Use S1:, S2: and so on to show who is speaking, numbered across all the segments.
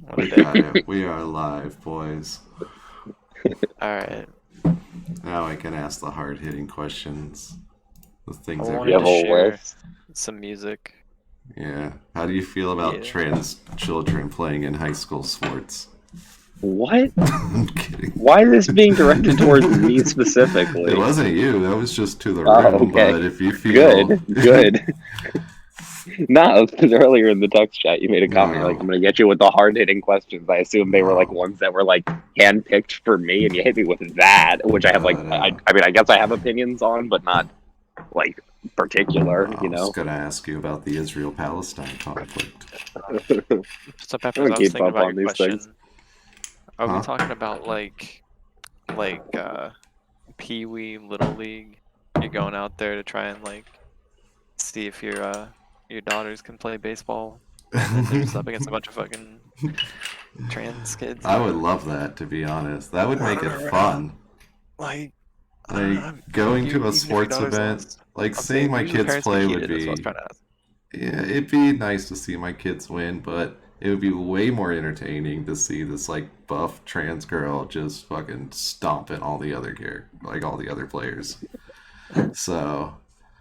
S1: What a
S2: We
S1: day.
S2: got it. We are live, boys.
S1: Alright.
S2: Now I can ask the hard-hitting questions. The
S1: I
S2: things
S1: wanted
S3: You have
S1: to
S3: a
S2: everybody.
S1: share
S3: list?
S1: some music.
S2: Yeah. How do you feel about
S1: Yeah.
S2: trans children playing in high school sports?
S3: What?
S2: I'm kidding.
S3: Why is this being directed towards me
S2: It
S3: specifically?
S2: wasn't you. That was just to the
S3: Oh,
S2: room.
S3: okay.
S2: But if you feel
S3: Good. No, because earlier in the text chat you made a comment, you're like,
S2: No.
S3: I'm gonna get you with the hard-hitting questions. I assume they were like
S2: No.
S3: ones that were like handpicked for me, and you hit me with that, which I have like, I
S2: No.
S3: mean, I guess I have opinions on, but not like particular,
S2: I
S3: you
S2: was
S3: know?
S2: gonna ask you about the Israel-Palestine conflict.
S1: So
S3: I
S1: Peppers,
S3: don't
S1: I was
S3: keep
S1: thinking
S3: up
S1: about
S3: on
S1: your
S3: these things.
S1: question. Are we
S2: Huh?
S1: talking about like Pee Wee Little League? You're going out there to try and like see if your daughters can play baseball, and then they're just up against a bunch of fucking trans kids.
S2: I would love that, to be honest. That would make it fun.
S1: Like, I don't
S2: Like
S1: know.
S2: going to a
S1: Even if your
S2: sports
S1: daughter's
S2: event,
S1: lost,
S2: like
S1: I'm
S2: seeing
S1: saying
S2: my
S1: usually
S2: kids
S1: parents get
S2: play would
S1: heated. That's what I was
S2: be,
S1: trying to ask.
S2: yeah, it'd be nice to see my kids win, but it would be way more entertaining to see this like buff trans girl just fucking stomping all the other gear, like all the other players. So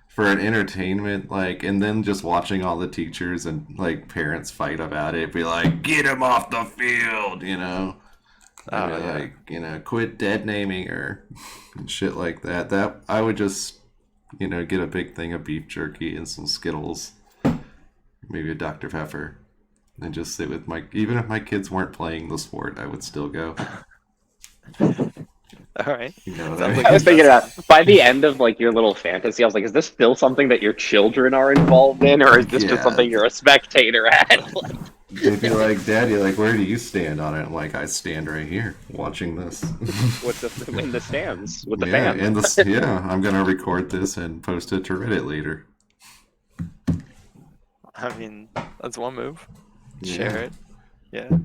S2: for an entertainment, like, and then just watching all the teachers and like parents fight about it, be like, get him off the field, you know? I'd be
S1: Oh yeah.
S2: like, quit dead naming her and shit like that. That I would just, get a big thing of beef jerky and some Skittles, maybe a Dr. Pepper, and just sit with my. Even if my kids weren't playing the sport, I would still go.
S1: All right.
S2: You know what I
S1: Sounds
S2: mean?
S1: like
S3: I was thinking
S1: that's
S3: that by the end of like your little fantasy, I was like, is this still something that your children are involved in, or is this just
S2: Yeah.
S3: something you're a spectator at?
S2: They'd be like, Daddy, like, where do you stand on it? I'm like, I stand right here, watching this.
S3: With the in the stands with the
S2: Yeah,
S3: fans.
S2: and this, yeah, I'm gonna record this and post it to Reddit later.
S1: I mean, that's one move.
S2: Yeah.
S1: Share it. Yeah.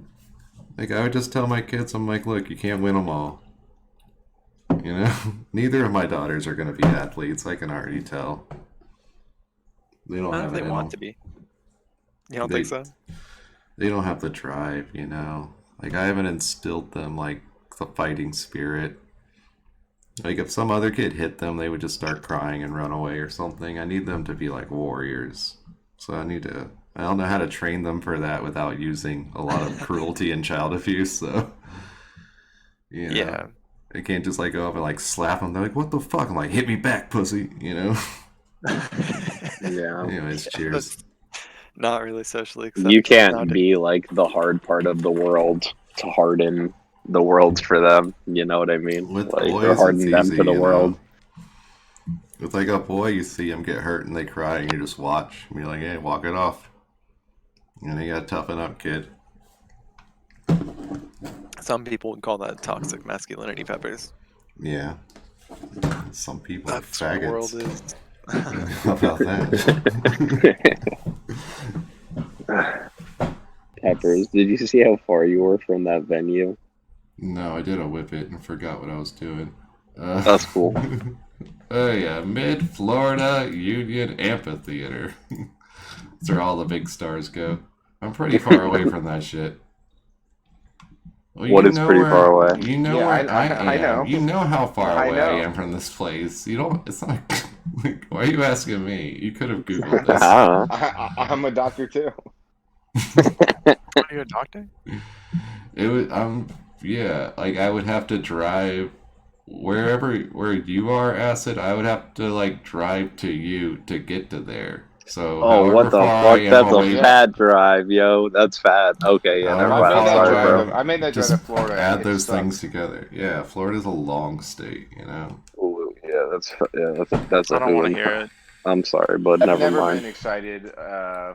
S2: Like, I would just tell my kids, I'm like, look, you can't win them all. You know, neither of my daughters are gonna be athletes. I can already tell. They don't
S1: Not if
S2: have
S1: they
S2: it in
S1: want
S2: them.
S1: to be. You don't
S2: They
S1: think so?
S2: they don't have the drive. Like I haven't instilled them like the fighting spirit. Like if some other kid hit them, they would just start crying and run away or something. I need them to be like warriors. So I need to. I don't know how to train them for that without using a lot of cruelty and child abuse. So
S1: Yeah.
S2: I can't just like go up and like slap them. They're like, "What the fuck?" I'm like, "Hit me back, pussy."
S3: Yeah.
S2: Anyways, cheers.
S1: That's not really socially acceptable.
S3: You can't
S1: nowadays.
S3: be like the hard part of the world to harden the world for them. You know what I mean?
S2: With
S3: Like, or
S2: boys, it's
S3: harden them
S2: easy,
S3: to the world.
S2: With like a boy, you see them get hurt and they cry, and you just watch and be like, "Hey, walk it off." And you gotta toughen up, kid.
S1: Some people would call that toxic masculinity, Peppers.
S2: Yeah. Some people
S1: That's
S2: are
S1: what the world
S2: faggots.
S1: is.
S2: How about that?
S3: Peppers, did you see how far you were from that venue?
S2: No, I did a whip it and forgot what I was doing.
S3: That's cool.
S2: Oh yeah, Mid Florida Union Amphitheater. That's where all the big stars go. I'm pretty far away from that shit. Well,
S3: What is pretty far away?
S2: You know
S4: Yeah,
S2: where I
S4: I
S2: am.
S4: know.
S2: You know how far
S4: I
S2: away
S4: know.
S2: I am from this place. You don't. It's not. Like, why are you asking me? You could have googled this.
S3: I don't know.
S4: I'm a doctor too.
S1: Are you a doctor?
S2: It would. Yeah. Like I would have to drive where you are, Acid. I would have to like drive to you to get to there. So
S3: Oh, what the
S2: far I
S3: fuck?
S2: am
S3: That's a
S2: away,
S3: fat drive, yo. That's fat. Okay, yeah,
S2: However
S3: never
S4: I
S3: mind.
S4: made
S3: I'm
S4: that
S2: far
S3: sorry,
S4: drive.
S2: away,
S3: bro.
S4: I made that drive
S2: just
S4: to Florida.
S2: add
S4: It
S2: those
S4: sucks.
S2: things together. Yeah, Florida's a long state.
S3: Ooh, yeah, that's
S1: I
S3: a
S1: don't want to
S3: hoon.
S1: hear it.
S3: I'm sorry, but
S4: I've
S3: never
S4: never
S3: mind.
S4: been excited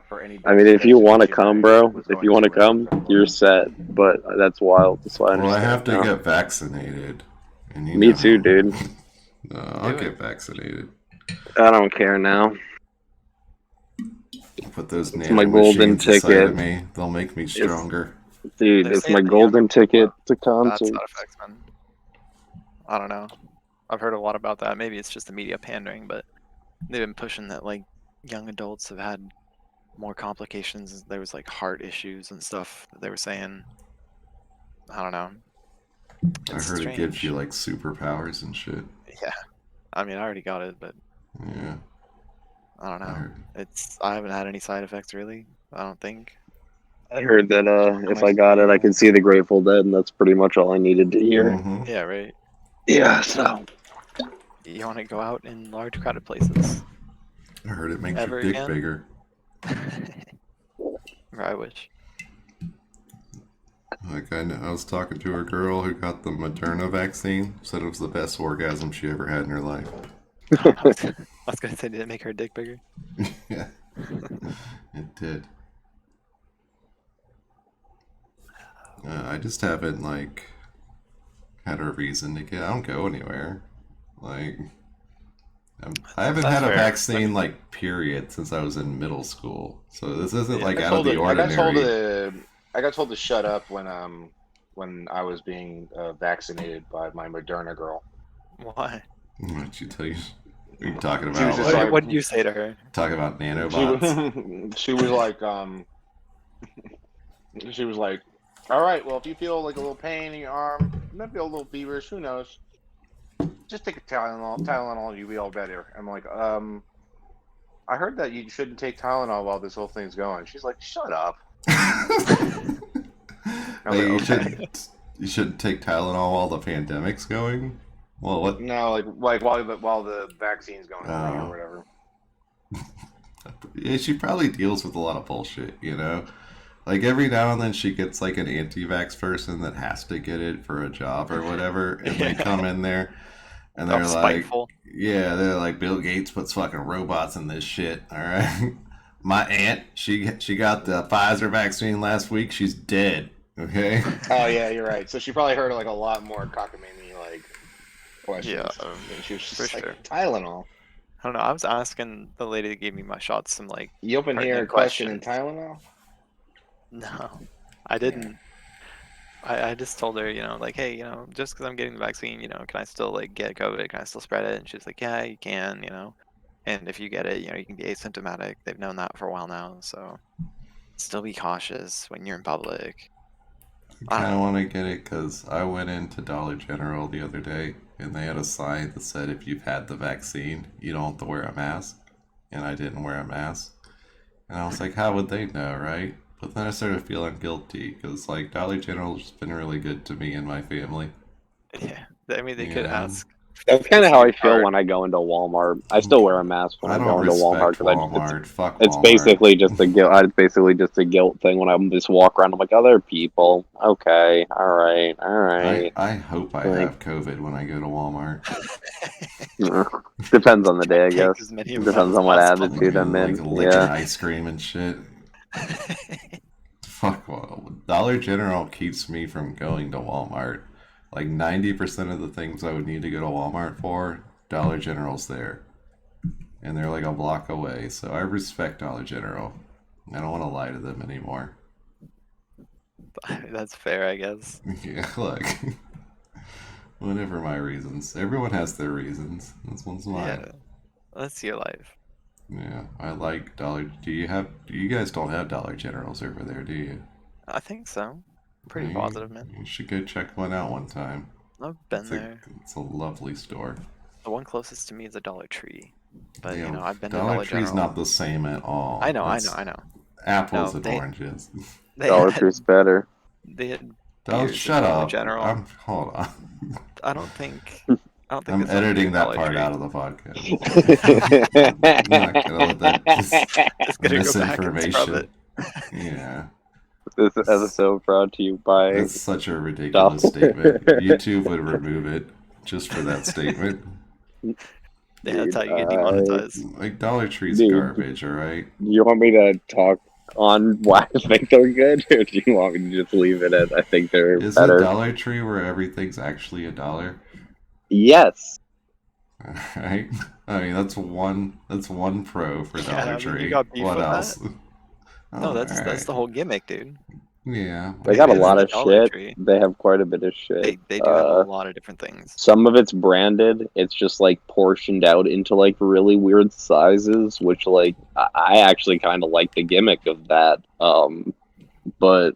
S4: for any.
S3: I mean, if you want to
S4: destination
S3: come,
S4: that
S3: bro,
S4: was
S3: if
S4: going
S3: you want to
S4: to
S3: come,
S4: Florida.
S3: you're set. But that's wild. That's why I
S2: Well, I have
S3: understand
S2: to
S3: now.
S2: get vaccinated, and you
S3: Me
S2: know
S3: too,
S2: how-
S3: dude.
S2: No, I'll
S1: Do it.
S2: get vaccinated.
S3: I don't care now.
S2: Put those
S3: It's my
S2: nano
S3: golden
S2: machines inside
S3: ticket.
S2: of me. They'll make me stronger.
S3: Dude,
S1: They're
S3: it's
S1: saying
S3: my
S1: that
S3: golden
S1: young
S3: ticket to
S1: bad
S3: concert.
S1: side effects, man. I don't know. I've heard a lot about that. Maybe it's just the media pandering, but they've been pushing that like young adults have had more complications. There was like heart issues and stuff that they were saying. I don't know.
S2: I
S1: It's
S2: heard it gives
S1: strange.
S2: you like superpowers and shit.
S1: Yeah. I mean, I already got it, but
S2: Yeah.
S1: I don't
S2: I
S1: know.
S2: heard.
S1: I haven't had any side effects really. I don't think.
S3: I heard that if I got it, I could see the Grateful Dead, and that's pretty much all I needed to hear.
S2: Mm-hmm.
S1: Yeah, right.
S3: Yeah, so
S1: You want to go out in large crowded places?
S2: I heard it makes
S1: Ever
S2: your dick
S1: again?
S2: bigger.
S1: Or I wish.
S2: Like I was talking to a girl who got the Moderna vaccine. Said it was the best orgasm she ever had in her life.
S1: I was gonna say, did it make her dick bigger?
S2: Yeah, it did. I just haven't like had a reason to get. I don't go anywhere. Like I haven't
S1: That's
S2: had a
S1: fair.
S2: vaccine like period since I was in middle school. So this isn't
S1: Yeah,
S2: like
S4: I
S2: out of the ordinary.
S4: I got told to shut up when I was being vaccinated by my Moderna girl.
S1: Why?
S2: What'd you tell you? What are you talking
S4: She was
S2: about?
S4: just
S2: Like,
S4: like-
S1: What did you say to her?
S2: talking about
S4: She
S2: nanobots?
S4: was, she was like, she was like, all right, well, if you feel like a little pain in your arm, might be a little feverish, who knows? Just take a Tylenol, you'll be all better. I'm like, I heard that you shouldn't take Tylenol while this whole thing's going. She's like, shut up.
S2: Like,
S4: Okay.
S2: you shouldn't take Tylenol while the pandemic's going. Well, what?
S4: No, like while the vaccine's going away
S2: Oh.
S4: or whatever.
S2: Yeah, she probably deals with a lot of bullshit, you know? Like every now and then she gets like an anti-vax person that has to get it for a job or whatever, and they
S1: Yeah.
S2: come in there and
S1: Oh,
S2: they're like,
S1: spiteful.
S2: yeah, they're like, Bill Gates puts fucking robots in this shit, all right? My aunt, she got the Pfizer vaccine last week. She's dead, okay?
S4: Oh yeah, you're right. So she probably heard like a lot more cockamamie like questions.
S1: Yeah,
S4: And she was just
S1: for
S4: like,
S1: sure.
S4: Tylenol.
S1: I don't know. I was asking the lady that gave me my shots some like,
S4: You open here
S1: Pertinent
S4: question and
S1: questions.
S4: Tylenol?
S1: no, I didn't. I just told her, like, hey, just because I'm getting the vaccine, can I still like get COVID? Can I still spread it? And she's like, yeah, you can, And if you get it, you can be asymptomatic. They've known that for a while now, so still be cautious when you're in public.
S2: I kind of want to get it because I went into Dollar General the other day and they had a sign that said if you've had the vaccine, you don't have to wear a mask. And I didn't wear a mask. And I was like, how would they know, right? But then I started feeling guilty because, like, Dollar General's been really good to me and my family.
S1: Yeah, I mean, they could
S2: Yeah.
S1: ask.
S3: that's kind of how I feel
S1: card.
S3: when I go into Walmart. I still wear a mask when
S2: I
S3: I
S2: don't
S3: go into Walmart
S2: respect
S3: because
S2: Walmart. Fuck
S3: it's
S2: Walmart.
S3: basically just a guilt. It's basically just a guilt thing when I just walk around. I'm like, other people. Okay, all right.
S2: I hope I
S3: Like-
S2: have COVID when I go to Walmart.
S3: Depends on the day, I
S1: Take
S3: guess.
S1: as many of
S3: Depends
S1: them
S3: on what
S1: as possible.
S3: attitude I'm in.
S2: Like licking
S3: Yeah.
S2: ice cream and shit. Fuck, well, Dollar General keeps me from going to Walmart. Like 90% of the things I would need to go to Walmart for, Dollar General's there. And they're like a block away, so I respect Dollar General. I don't want to lie to them anymore.
S1: That's fair, I guess.
S2: Yeah, look. Whatever my reasons. Everyone has their reasons. This one's mine.
S1: Yeah, that's your life.
S2: Yeah, I like Dollar. Do you guys don't have Dollar Generals over there, do you?
S1: I think so. Pretty
S2: You-
S1: positive, man.
S2: You should go check one out one time.
S1: I've been
S2: It's
S1: there.
S2: it's a lovely store.
S1: The one closest to me is a Dollar Tree, but
S2: Yeah,
S1: I've been to
S2: Dollar
S1: Dollar
S2: Tree's
S1: General.
S2: not the same at all.
S1: I know.
S2: It's
S1: I know.
S2: Apples
S1: No,
S2: and
S1: they-
S2: oranges.
S1: They
S3: Dollar
S1: had,
S3: Tree's better.
S1: they had
S2: Don't
S1: beers at
S2: shut
S1: Dollar
S2: up.
S1: General.
S2: Hold on.
S1: I don't think.
S2: I'm
S1: it's something
S2: editing that
S1: Dollar
S2: part
S1: Tree.
S2: out of the podcast. I'm not gonna let that
S1: Just gonna go back and scrub
S2: misinformation.
S1: it.
S2: Yeah,
S3: This episode brought to you by
S2: that's such a ridiculous statement. YouTube would remove it just for that statement.
S1: Yeah, that's how you get
S3: Dude,
S1: demonetized.
S2: Like Dollar Tree's
S3: Dude.
S2: garbage, all right?
S3: You want me to talk on why I think they're good, or do you want me to just leave it at I think they're
S2: Is
S3: better?
S2: it Dollar Tree where everything's actually $1?
S3: Yes.
S2: Right? I mean, that's one pro for
S1: Yeah,
S2: Dollar
S1: I mean, you
S2: Tree.
S1: got beef
S2: What
S1: with that?
S2: else?
S1: No,
S2: Oh,
S1: that's
S2: alright.
S1: the whole gimmick, dude.
S2: Yeah.
S3: They got a
S1: Maybe
S3: lot
S1: the
S3: of
S1: Dollar
S3: shit.
S1: Tree.
S3: They have quite a bit of shit.
S1: They do have a lot of different things.
S3: Some of it's branded. It's just like portioned out into like really weird sizes, which like I actually kind of like the gimmick of that. But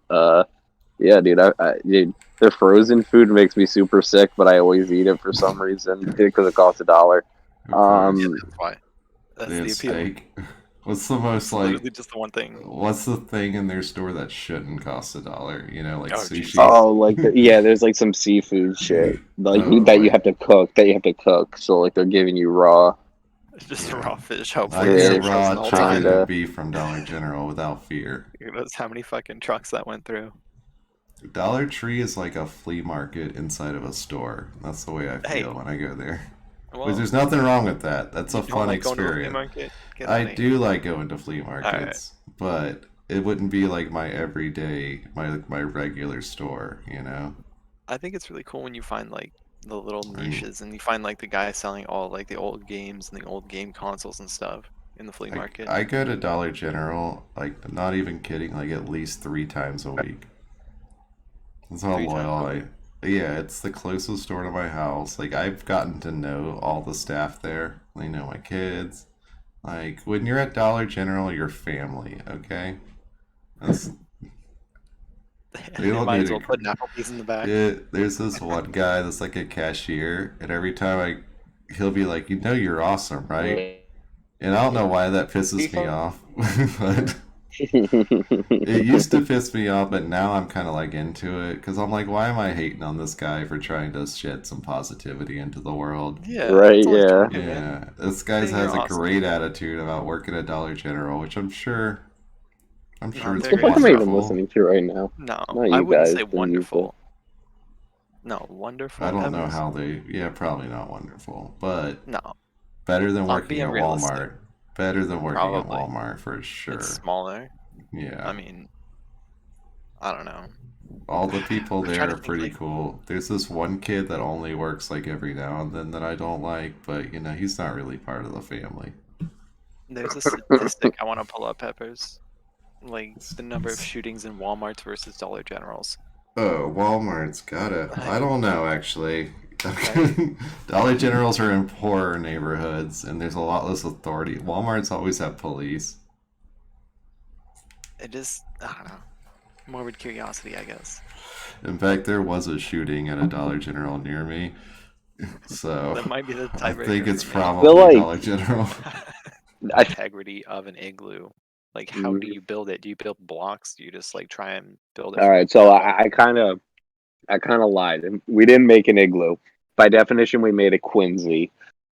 S3: yeah, dude, dude, the frozen food makes me super sick, but I always eat it for some reason because it costs $1.
S2: Of course.
S1: Yeah, that's why. That's
S2: They
S1: the
S2: have
S1: appeal.
S2: steak. What's the most
S1: It's
S2: like?
S1: literally just the one thing.
S2: What's the thing in their store that shouldn't cost $1? You know, like
S1: Oh,
S2: sushi.
S1: Jesus.
S3: Oh, like yeah, there's like some seafood shit like
S2: Oh,
S3: that you
S2: like-
S3: have to cook. That you have to cook. So like they're giving you raw.
S1: It's just
S2: Yeah.
S1: raw fish.
S2: I
S1: Hopefully,
S2: get
S3: Yeah,
S1: it's
S2: raw
S1: frozen the whole
S2: chicken
S1: time.
S3: kinda.
S2: and beef from Dollar General without fear.
S1: Who knows how many fucking trucks that went through?
S2: Dollar Tree is like a flea market inside of a store. That's the way I
S1: Hey.
S2: feel when I go there.
S1: Well,
S2: But there's nothing wrong with that. That's
S1: you
S2: a
S1: don't
S2: fun
S1: like going to a flea
S2: experience.
S1: market? Get
S2: I
S1: outta here.
S2: do like going to flea markets, but it wouldn't be like my everyday, my regular store. You know.
S1: I think it's really cool when you find like the little
S2: Right.
S1: niches and you find like the guy selling all like the old games and the old game consoles and stuff in the flea market.
S2: I go to Dollar General, like not even kidding, like at least 3 times a week. That's how
S1: 3 times
S2: loyal
S1: a
S2: I.
S1: week?
S2: Yeah, it's the closest store to my house. Like I've gotten to know all the staff there. They know my kids. Like when you're at Dollar General, you're family. Okay. That's,
S1: They
S2: don't
S1: might
S2: need
S1: as well
S2: to-
S1: put Applebee's in the back.
S2: there's this one guy that's like a cashier, and every time he'll be like, "You know, you're awesome, right?" And I don't know why that pisses me off, but it used to piss me off, but now I'm kind of like into it because I'm like, why am I hating on this guy for trying to shed some positivity into the world?
S1: Yeah,
S3: Right,
S1: that's all he's
S3: yeah.
S1: trying to do, man.
S2: Yeah, this guy
S1: Hey,
S2: has
S1: you're
S2: a
S1: awesome.
S2: great attitude about working at Dollar General, which I'm sure
S1: Not
S2: it's
S1: very
S3: What the fuck am I even
S2: wonderful.
S3: listening to right now?
S1: No,
S3: Not
S1: I
S3: you
S1: wouldn't
S3: guys,
S1: say
S3: the
S1: wonderful.
S3: usual.
S1: No, wonderful.
S2: I don't know
S1: Peppers?
S2: how they. Yeah, probably not wonderful, but
S1: No,
S2: better than
S1: I'm
S2: working
S1: being
S2: at
S1: realistic.
S2: Walmart. Better than working at
S1: Probably.
S2: Walmart for sure.
S1: It's smaller.
S2: Yeah.
S1: I mean, I don't know.
S2: All the people
S1: I'm trying
S2: there
S1: to
S2: are
S1: think,
S2: pretty
S1: like-
S2: cool. There's this one kid that only works like every now and then that I don't like, but you know, he's not really part of the family.
S1: There's a statistic I want to pull up, Peppers. Like the number of shootings in Walmarts versus Dollar Generals.
S2: Oh, Walmart's gotta. I don't know actually.
S1: Okay.
S2: Dollar Generals are in poorer neighborhoods, and there's a lot less authority. Walmart's always have police.
S1: It just, I don't know. Morbid curiosity, I guess.
S2: In fact, there was a shooting at a Dollar General near me, so
S1: That might be the
S2: I
S1: tiebreaker
S2: think it's
S1: for me.
S2: probably
S3: like-
S2: Dollar General.
S1: Integrity of an igloo. Like, how do you build it? Do you build blocks? Do you just like try and build it?
S3: All
S1: from
S3: right,
S1: the
S3: so
S1: ground up?
S3: I kind of lied. We didn't make an igloo. By definition, we made a quincy.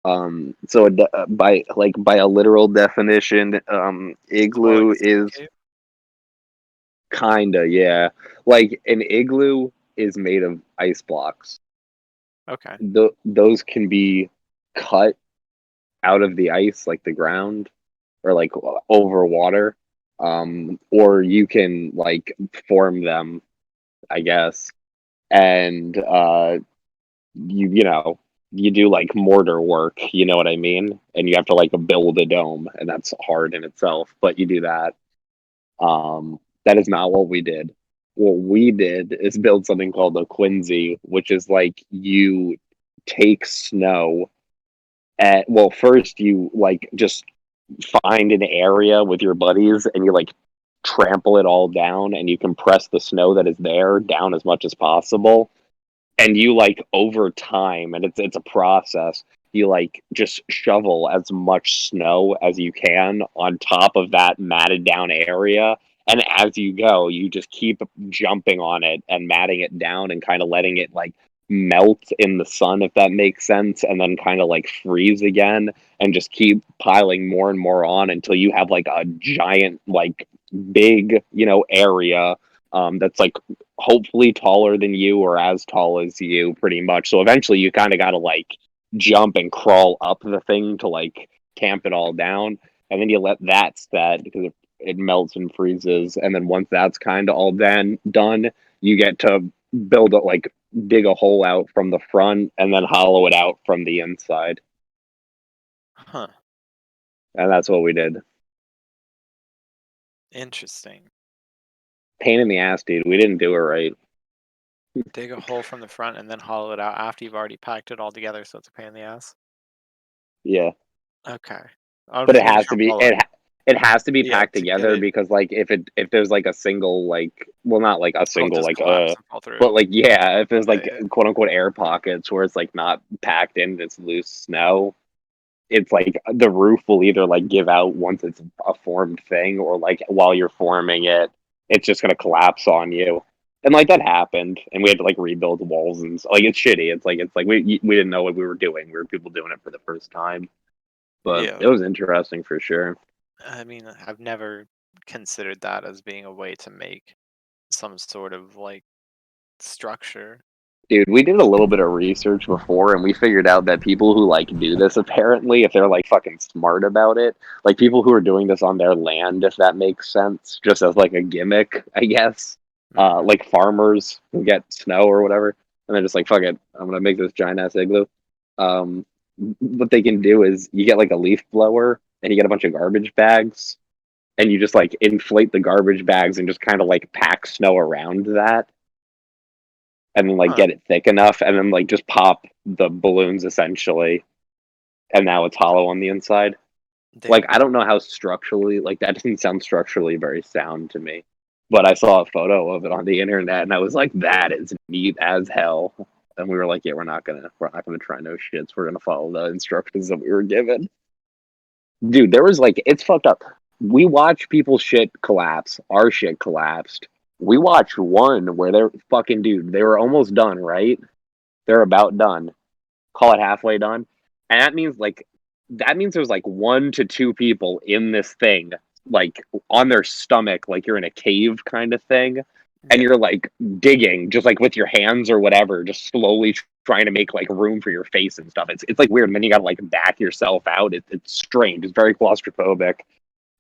S3: So by a literal definition, igloo
S1: Like a
S3: is
S1: cave?
S3: kinda, yeah. Like an igloo is made of ice blocks.
S1: Okay.
S3: Those can be cut out of the ice, like the ground, or like over water. Or you can like form them, I guess. And you do like mortar work, you know what I mean? And you have to like build a dome, and that's hard in itself, but you do that. That is not what we did. What we did is build something called a quinzy, which is like you take snow and, well, first you like just find an area with your buddies and you like trample it all down, and you compress the snow that is there down as much as possible. And you like over time, and it's a process, you like just shovel as much snow as you can on top of that matted down area. And as you go, you just keep jumping on it and matting it down and kind of letting it like melt in the sun, if that makes sense, and then kind of like freeze again, and just keep piling more and more on until you have like a giant, like big, area that's like hopefully taller than you or as tall as you, pretty much. So eventually you kind of got to like jump and crawl up the thing to like tamp it all down, and then you let that set because it melts and freezes. And then once that's kind of all done, you get to build it, like dig a hole out from the front and then hollow it out from the inside.
S1: Huh.
S3: And that's what we did.
S1: Interesting.
S3: pain in the ass, dude. We didn't do it right.
S1: Dig a hole from the front and then hollow it out after you've already packed it all together, so it's a pain in the ass.
S3: Yeah,
S1: Okay. I'm
S3: but
S1: just
S3: it
S1: making
S3: has
S1: sure
S3: to
S1: I'm
S3: be
S1: following.
S3: it has to be
S1: Yeah,
S3: packed
S1: to get
S3: together
S1: it.
S3: because like if there's like a single like well not like a
S1: It'll
S3: single
S1: just
S3: like
S1: collapse and fall through.
S3: but like yeah if there's like
S1: Yeah.
S3: quote unquote air pockets where it's like not packed in it's loose snow, it's like the roof will either like give out once it's a formed thing or like while you're forming it it's just gonna collapse on you. And like that happened and we had to like rebuild the walls and like it's shitty. It's like we didn't know what we were doing. We were people doing it for the first time. But
S1: Yeah.
S3: it was interesting for sure.
S1: I mean, I've never considered that as being a way to make some sort of like structure.
S3: Dude, we did a little bit of research before and we figured out that people who like do this apparently, if they're like fucking smart about it, like people who are doing this on their land, if that makes sense, just as like a gimmick, I guess.
S1: Mhm.
S3: Like farmers who get snow or whatever, and they're just like, fuck it, I'm gonna make this giant ass igloo. Um, what they can do is you get like a leaf blower and you get a bunch of garbage bags and you just like inflate the garbage bags and just kind of like pack snow around that and then like
S1: Huh.
S3: get it thick enough and then like just pop the balloons essentially and now it's hollow on the inside. Like
S1: Damn.
S3: I don't know how structurally like that doesn't sound structurally very sound to me. But I saw a photo of it on the internet and I was like, that is neat as hell. And we were like, yeah, we're not gonna try no shits. We're gonna follow the instructions that we were given. Dude, there was like it's fucked up. We watch people's shit collapse. Our shit collapsed. We watched one where they're fucking dude, they were almost done, right? They're about done. Call it halfway done. And that means there's like 1 to 2 people in this thing, like on their stomach, like you're in a cave kind of thing. And
S1: Yeah.
S3: you're like digging, just like with your hands or whatever, just slowly trying to make like room for your face and stuff. It's like weird. And then you gotta like back yourself out. It's strange. It's very claustrophobic.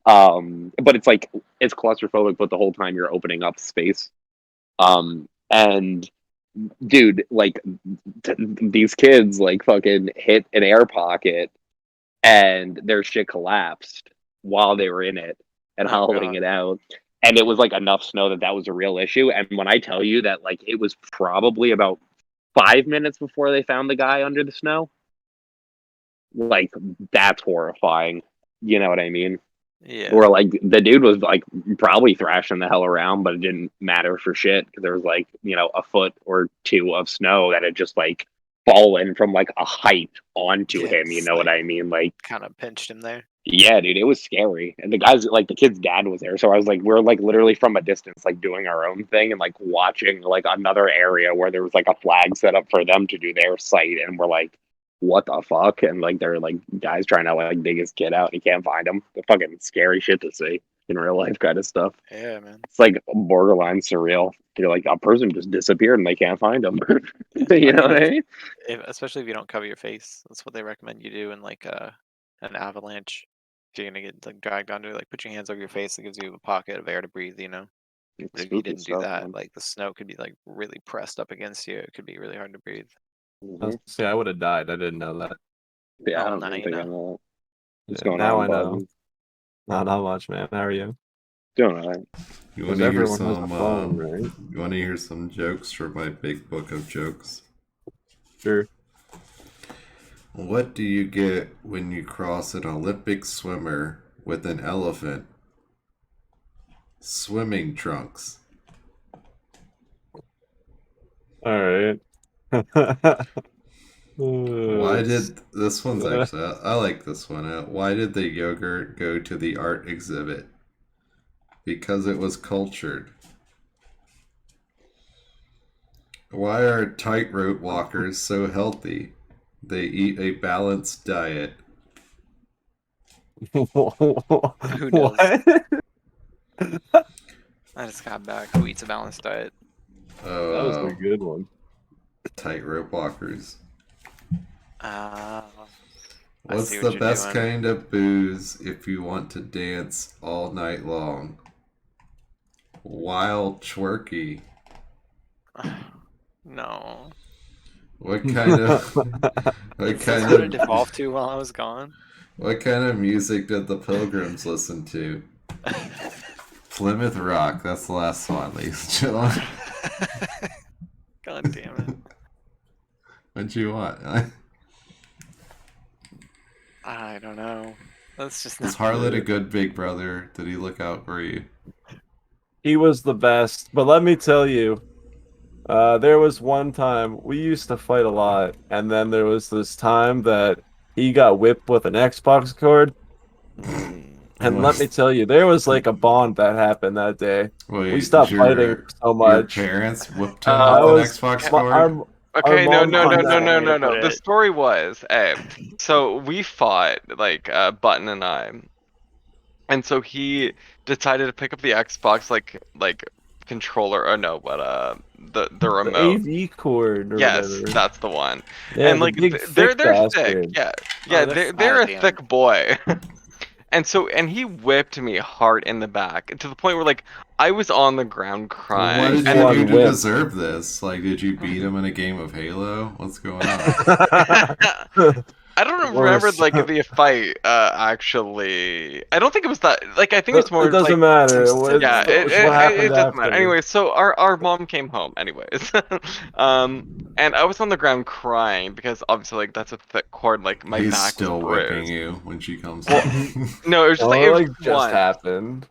S3: But it's like it's claustrophobic, but the whole time you're opening up space. And dude, like these kids like fucking hit an air pocket and their shit collapsed while they were in it and
S1: Oh
S3: hollowing
S1: god.
S3: it out. And it was like enough snow that that was a real issue. And when I tell you that, like, it was probably about 5 minutes before they found the guy under the snow, like, that's horrifying. You know what I mean?
S1: Yeah.
S3: Or like the dude was like probably thrashing the hell around, but it didn't matter for shit because there was like a foot or two of snow that had just like fallen from like a height onto
S1: Yeah,
S3: him. You
S1: it's
S3: know what
S1: like
S3: I mean? Like,
S1: kind of pinched him there.
S3: yeah, dude, it was scary. And the guys, like the kid's dad was there, so I was like, we're like literally from a distance, like doing our own thing and like watching like another area where there was like a flag set up for them to do their site, and we're like, what the fuck? And like they're like guys trying to like dig his kid out and he can't find him. The fucking scary shit to see in real life kind of stuff.
S1: Yeah, man.
S3: It's like borderline surreal. You're like a person just disappeared and they can't find him.
S1: I
S3: You know
S1: mean,
S3: what I mean?
S1: especially if you don't cover your face, that's what they recommend you do in like an avalanche. If you're gonna get like dragged under, like put your hands over your face. It gives you a pocket of air to breathe, you know.
S3: It's
S1: But if you
S3: spooky
S1: didn't do
S3: stuff,
S1: that,
S3: man.
S1: like the snow could be like really pressed up against you. It could be really hard to breathe.
S3: Mhm.
S5: See, I would have died. I didn't know that.
S3: Yeah, I
S1: Oh,
S3: don't
S1: now
S3: even
S1: you
S3: think I
S1: know.
S3: know. What's
S5: Yeah,
S3: going
S5: now
S3: on,
S5: I know.
S3: bud?
S5: Not much, man. How are you?
S3: Doing all right.
S2: You
S5: Because
S2: want to hear
S5: everyone has a
S2: some?
S5: phone, right?
S2: You want to hear some jokes from my big book of jokes?
S5: Sure.
S2: What do you get when you cross an Olympic swimmer with an elephant? Swimming trunks.
S5: All right.
S2: Why did this one's actually I like this one. Why did the yogurt go to the art exhibit? Because it was cultured. Why are tightrope walkers so healthy? They eat a balanced diet.
S1: Who does?
S5: What?
S1: I just got back. Who eats a balanced diet?
S5: That was a good one.
S2: Tightrope walkers.
S1: I
S2: What's
S1: see
S2: the
S1: what you're
S2: best
S1: doing.
S2: kind of booze if you want to dance all night long? Wild twerky.
S1: No.
S2: What kind of what
S1: Is this
S2: kind
S1: what it
S2: of
S1: evolved to while I was gone?
S2: what kind of music did the Pilgrims listen to? Plymouth Rock. That's the last one, ladies and gentlemen.
S1: God damn it.
S2: What'd you want?
S1: I don't know. That's just
S2: Was
S1: not
S2: Harlot a good big brother? Did he look out for you?
S5: He was the best, but let me tell you, there was one time we used to fight a lot, and then there was this time that he got whipped with an Xbox cord. And let me tell you, there was like a bond that happened that day.
S2: Wait,
S5: We stopped fighting so much.
S2: Your parents whipped him
S5: I
S2: with an
S5: was
S2: Xbox
S5: my-
S2: cord?
S6: Okay, no,
S5: mom
S6: no, no,
S5: found
S6: no,
S5: out.
S6: no, no,
S1: Put
S6: no. The
S1: it.
S6: story was, so we fought, like, Button and I, and so he decided to pick up the Xbox, like controller, or no, but the remote.
S5: The AV cord or
S6: Yes,
S5: whatever.
S6: that's the one.
S5: Yeah,
S6: And
S5: the
S6: like
S5: big
S6: they're
S5: thick
S6: thick,
S5: bastard.
S6: yeah,
S1: that's
S6: they're a
S4: goddamn.
S6: thick boy. And he whipped me hard in the back to the point where like I was on the ground
S2: What
S6: crying.
S2: did
S6: And
S2: you
S5: one
S2: do to
S5: whip.
S2: deserve this? Like, did you beat him in a game of Halo? What's going on?
S6: I don't remember
S5: Worse.
S6: like the fight actually. I don't think it was that. Like I think it's more
S5: It doesn't
S6: like
S5: matter.
S6: yeah,
S5: What happened
S6: it doesn't
S5: after?
S6: matter. Anyway, so our mom came home anyways. And I was on the ground crying because obviously like that's a thick cord. Like my
S2: He's
S6: back
S2: still
S6: was
S2: whipping
S6: bruised.
S2: you when she comes
S6: Well,
S2: home.
S6: No, it was just
S5: Well,
S6: like it was
S5: just
S6: once.
S5: happened.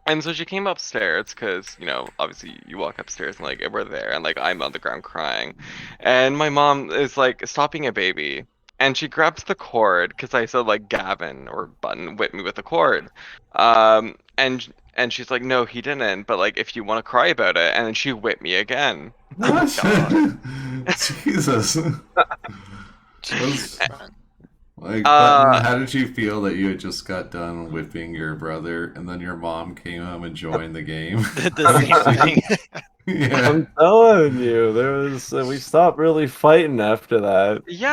S6: And so she came upstairs because, you know, obviously you walk upstairs and like we're there and like I'm on the ground crying. And my mom is like stopping a baby and she grabs the cord because I said like Gavin or Button whipped me with the cord. And she's like, no, he didn't. But like if you want to cry about it, and then she whipped me again.
S2: What? Jesus.
S1: Jesus.
S2: Like, Button, how did you feel that you had just got done whipping your brother, and then your mom came home and joined the game?
S1: The same thing.
S2: Yeah.
S5: I'm telling you, there was we stopped really fighting after that.
S6: Yeah.